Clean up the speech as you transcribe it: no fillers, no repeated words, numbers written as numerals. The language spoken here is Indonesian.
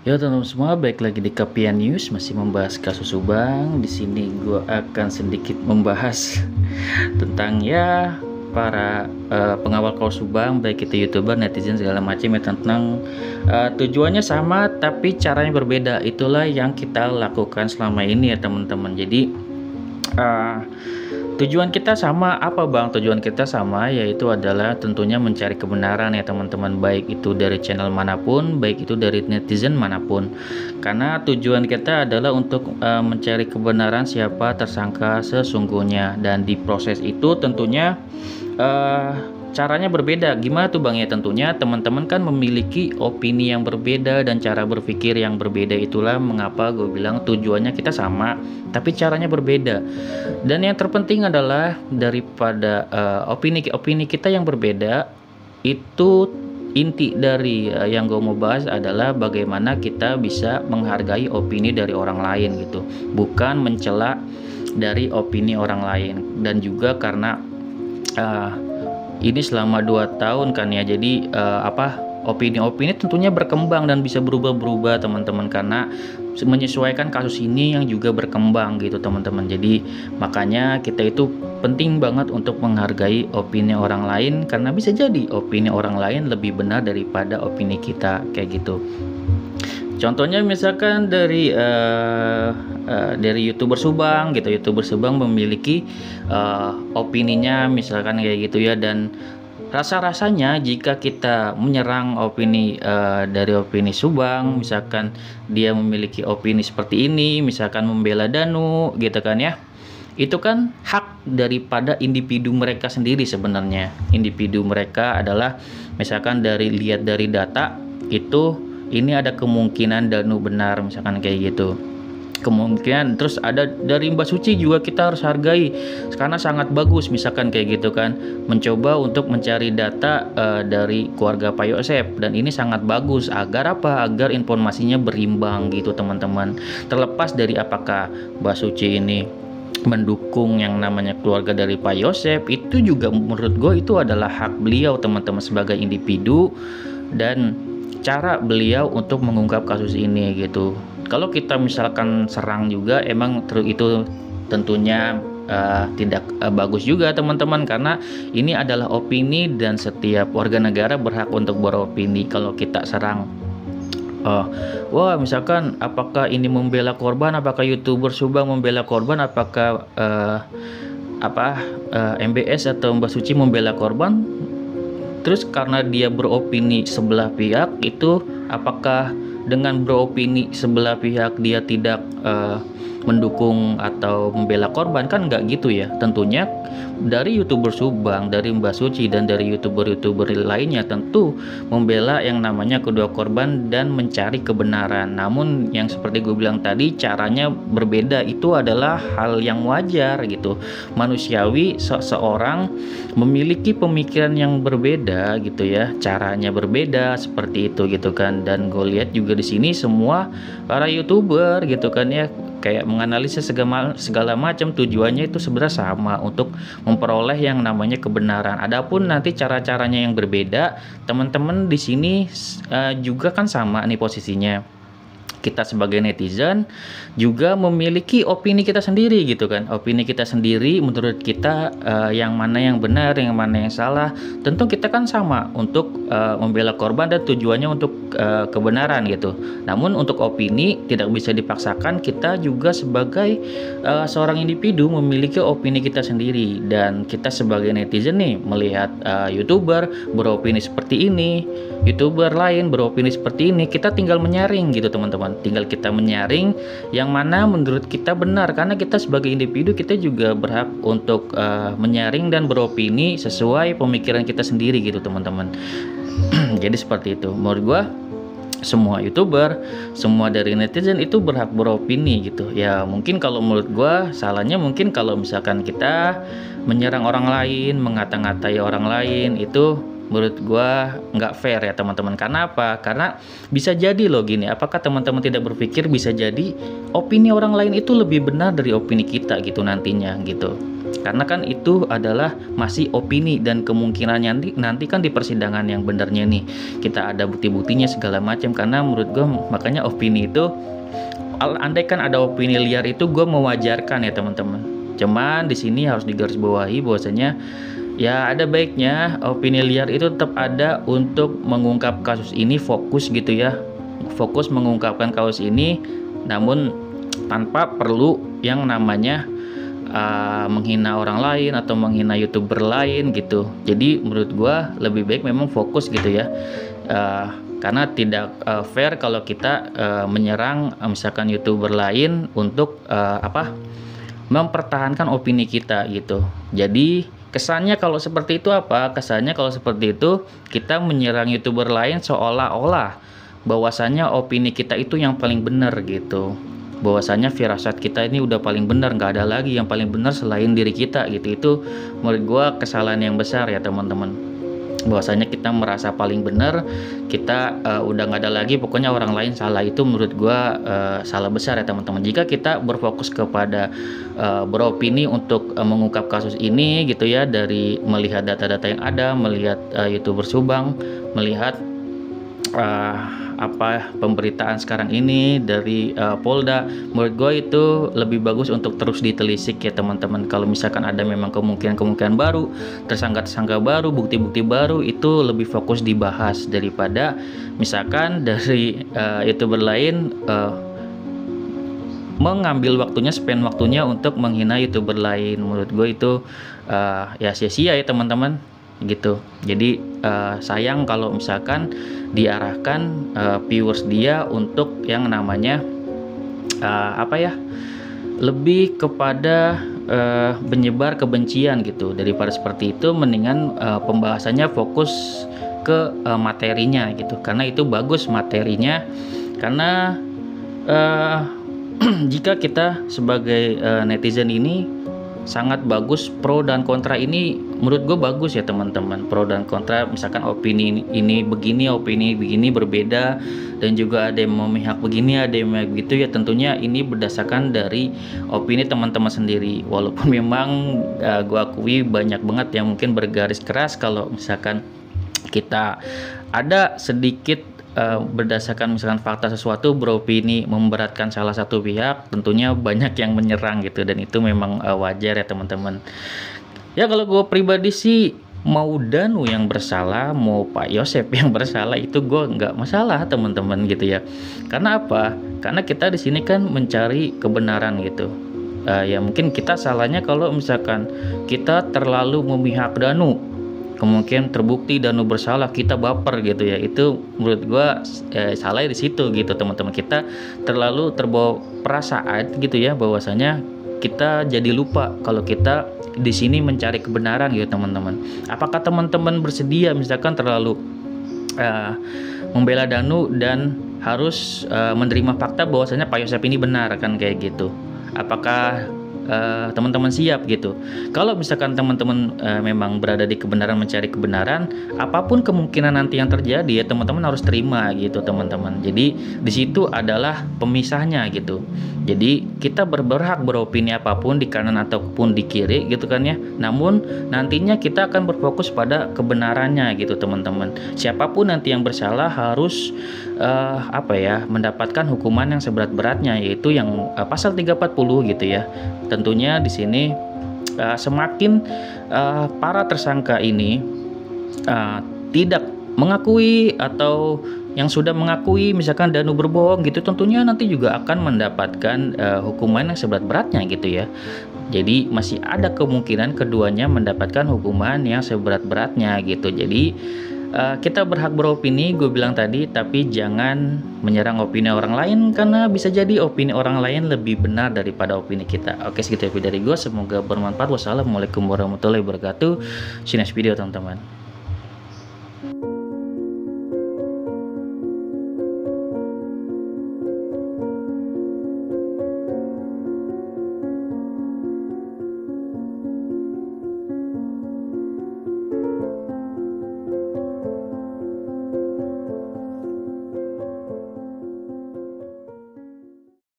Ya teman-teman semua, baik lagi di Kapian News, masih membahas kasus Subang. Di sini gue akan sedikit membahas tentang para pengawal kasus Subang, baik itu youtuber, netizen segala macam ya, tentang tujuannya sama tapi caranya berbeda. Itulah yang kita lakukan selama ini ya teman-teman. Jadi uh, tujuan kita sama apa bang? Tujuan kita sama, yaitu adalah tentunya mencari kebenaran ya teman-teman, baik itu dari channel manapun, baik itu dari netizen manapun. Karena tujuan kita adalah untuk mencari kebenaran siapa tersangka sesungguhnya, dan di proses itu tentunya caranya berbeda. Gimana tuh bang ya? Tentunya teman-teman kan memiliki opini yang berbeda dan cara berpikir yang berbeda. Itulah mengapa gue bilang tujuannya kita sama tapi caranya berbeda. Dan yang terpenting adalah daripada opini kita yang berbeda, itu inti dari yang gue mau bahas adalah bagaimana kita bisa menghargai opini dari orang lain gitu, bukan mencela dari opini orang lain. Dan juga karena ini selama 2 tahun kan ya, jadi opini-opini tentunya berkembang dan bisa berubah-berubah teman-teman, karena menyesuaikan kasus ini yang juga berkembang gitu teman-teman. Jadi makanya kita itu penting banget untuk menghargai opini orang lain, karena bisa jadi opini orang lain lebih benar daripada opini kita, kayak gitu. Contohnya misalkan dari youtuber Subang gitu, youtuber Subang memiliki opininya misalkan kayak gitu ya, dan rasa-rasanya jika kita menyerang opini dari opini Subang, misalkan dia memiliki opini seperti ini, misalkan membela Danu gitu kan ya, itu kan hak daripada individu mereka sendiri sebenarnya. Individu mereka adalah misalkan lihat dari data itu, ini ada kemungkinan Danu benar misalkan kayak gitu, kemungkinan. Terus ada dari Mbak Suci juga kita harus hargai karena sangat bagus misalkan kayak gitu kan, mencoba untuk mencari data dari keluarga Pak Yosep, dan ini sangat bagus. Agar apa? Agar informasinya berimbang gitu teman-teman. Terlepas dari apakah Mbak Suci ini mendukung yang namanya keluarga dari Pak Yosep, itu juga menurut gue itu adalah hak beliau teman-teman sebagai individu, dan cara beliau untuk mengungkap kasus ini gitu. Kalau kita misalkan serang juga, emang itu tentunya tidak bagus juga teman-teman, karena ini adalah opini dan setiap warga negara berhak untuk beropini. Kalau kita serang, wah misalkan apakah ini membela korban, apakah youtuber Subang membela korban, apakah MBS atau Mbak Suci membela korban, terus karena dia beropini sebelah pihak, itu apakah dengan beropini sebelah pihak dia tidak mendukung atau membela korban? Kan nggak gitu ya. Tentunya dari youtuber Subang, dari Mbak Suci, dan dari youtuber-youtuber lainnya tentu membela yang namanya kedua korban dan mencari kebenaran. Namun yang seperti gue bilang tadi, caranya berbeda. Itu adalah hal yang wajar gitu, manusiawi. Seseorang memiliki pemikiran yang berbeda gitu ya, caranya berbeda seperti itu gitu kan. Dan gue lihat juga di sini semua para youtuber gitu kan ya, kayak menganalisis segala macam, tujuannya itu sebenarnya sama, untuk memperoleh yang namanya kebenaran. Adapun nanti cara-caranya yang berbeda, teman-teman di sini juga kan sama nih posisinya. Kita sebagai netizen juga memiliki opini kita sendiri gitu kan. Opini kita sendiri, menurut kita yang mana yang benar, yang mana yang salah. Tentu kita kan sama untuk membela korban dan tujuannya untuk kebenaran gitu. Namun untuk opini tidak bisa dipaksakan. Kita juga sebagai seorang individu memiliki opini kita sendiri, dan kita sebagai netizen nih melihat youtuber beropini seperti ini, youtuber lain beropini seperti ini, kita tinggal menyaring gitu teman-teman. Tinggal kita menyaring yang mana menurut kita benar, karena kita sebagai individu kita juga berhak untuk menyaring dan beropini sesuai pemikiran kita sendiri gitu teman-teman. Jadi seperti itu menurut gua. Semua youtuber, semua dari netizen itu berhak beropini gitu ya. Mungkin kalau menurut gua salahnya mungkin kalau misalkan kita menyerang orang lain, mengata-ngatai orang lain, itu menurut gua nggak fair ya teman-teman. Karena apa? Karena bisa jadi loh gini, apakah teman-teman tidak berpikir bisa jadi opini orang lain itu lebih benar dari opini kita gitu nantinya gitu. Karena kan itu adalah masih opini dan kemungkinannya nanti kan di persidangan yang benernya nih kita ada bukti-buktinya segala macam. Karena menurut gue makanya opini itu, andai kan ada opini liar itu gue mewajarkan ya teman-teman. Cuman di sini harus digarisbawahi bahwasanya ya ada baiknya opini liar itu tetap ada untuk mengungkap kasus ini, fokus gitu ya, fokus mengungkapkan kasus ini, namun tanpa perlu yang namanya menghina orang lain atau menghina YouTuber lain gitu. Jadi menurut gua lebih baik memang fokus gitu ya, karena tidak fair kalau kita menyerang misalkan YouTuber lain untuk mempertahankan opini kita gitu. Jadi kesannya kalau seperti itu apa? Kesannya kalau seperti itu kita menyerang YouTuber lain seolah-olah bahwasannya opini kita itu yang paling benar gitu. Bahwasanya firasat kita ini udah paling benar, nggak ada lagi yang paling benar selain diri kita gitu. Itu menurut gua kesalahan yang besar ya teman-teman. Bahwasanya kita merasa paling benar, kita udah nggak ada lagi pokoknya orang lain salah. Itu menurut gua salah besar ya teman-teman. Jika kita berfokus kepada beropini untuk mengungkap kasus ini gitu ya, dari melihat data-data yang ada, melihat YouTuber Subang, melihat pemberitaan sekarang ini dari Polda, menurut gue itu lebih bagus untuk terus ditelisik ya teman-teman. Kalau misalkan ada memang kemungkinan baru, tersangka baru, bukti-bukti baru, itu lebih fokus dibahas daripada misalkan dari YouTuber lain mengambil waktunya, spend waktunya untuk menghina YouTuber lain. Menurut gue itu ya sia-sia ya teman-teman gitu. Jadi sayang kalau misalkan diarahkan viewers dia untuk yang namanya lebih kepada menyebar kebencian gitu. Daripada seperti itu mendingan pembahasannya fokus ke materinya gitu, karena itu bagus materinya. Karena jika kita sebagai netizen ini sangat bagus, pro dan kontra ini menurut gue bagus ya teman-teman. Pro dan kontra, misalkan opini ini begini, opini begini berbeda, dan juga ada yang memihak begini, ada yang memihak begitu ya. Tentunya ini berdasarkan dari opini teman-teman sendiri. Walaupun memang gue akui banyak banget yang mungkin bergaris keras kalau misalkan kita ada sedikit berdasarkan misalkan fakta sesuatu beropini memberatkan salah satu pihak, tentunya banyak yang menyerang gitu, dan itu memang wajar ya teman-teman. Ya kalau gue pribadi sih, mau Danu yang bersalah, mau Pak Yosep yang bersalah, itu gue nggak masalah teman-teman gitu ya. Karena apa? Karena kita di sini kan mencari kebenaran gitu. Ya mungkin kita salahnya kalau misalkan kita terlalu memihak Danu, kemungkinan terbukti Danu bersalah, kita baper gitu ya. Itu menurut gua salah di situ gitu teman-teman. Kita terlalu terbawa perasaan gitu ya, bahwasanya kita jadi lupa kalau kita di sini mencari kebenaran gitu teman-teman. Apakah teman-teman bersedia misalkan terlalu membela Danu dan harus menerima fakta bahwasanya Pak Yosep ini benar kan, kayak gitu? Apakah teman-teman siap gitu? Kalau misalkan teman-teman memang berada di kebenaran, mencari kebenaran, apapun kemungkinan nanti yang terjadi ya teman-teman harus terima gitu teman-teman. Jadi di situ adalah pemisahnya gitu. Jadi kita berhak beropini apapun di kanan ataupun di kiri gitu kan ya. Namun nantinya kita akan berfokus pada kebenarannya gitu teman-teman. Siapapun nanti yang bersalah harus mendapatkan hukuman yang seberat-beratnya, yaitu yang pasal 340 gitu ya. Tentunya di sini semakin para tersangka ini tidak mengakui, atau yang sudah mengakui misalkan Danu berbohong gitu, tentunya nanti juga akan mendapatkan hukuman yang seberat-beratnya gitu ya. Jadi masih ada kemungkinan keduanya mendapatkan hukuman yang seberat-beratnya gitu. Jadi kita berhak beropini, gue bilang tadi, tapi jangan menyerang opini orang lain, karena bisa jadi opini orang lain lebih benar daripada opini kita. Oke, segitu ya dari gue, semoga bermanfaat. Wassalamualaikum warahmatullahi wabarakatuh. See you next video teman-teman.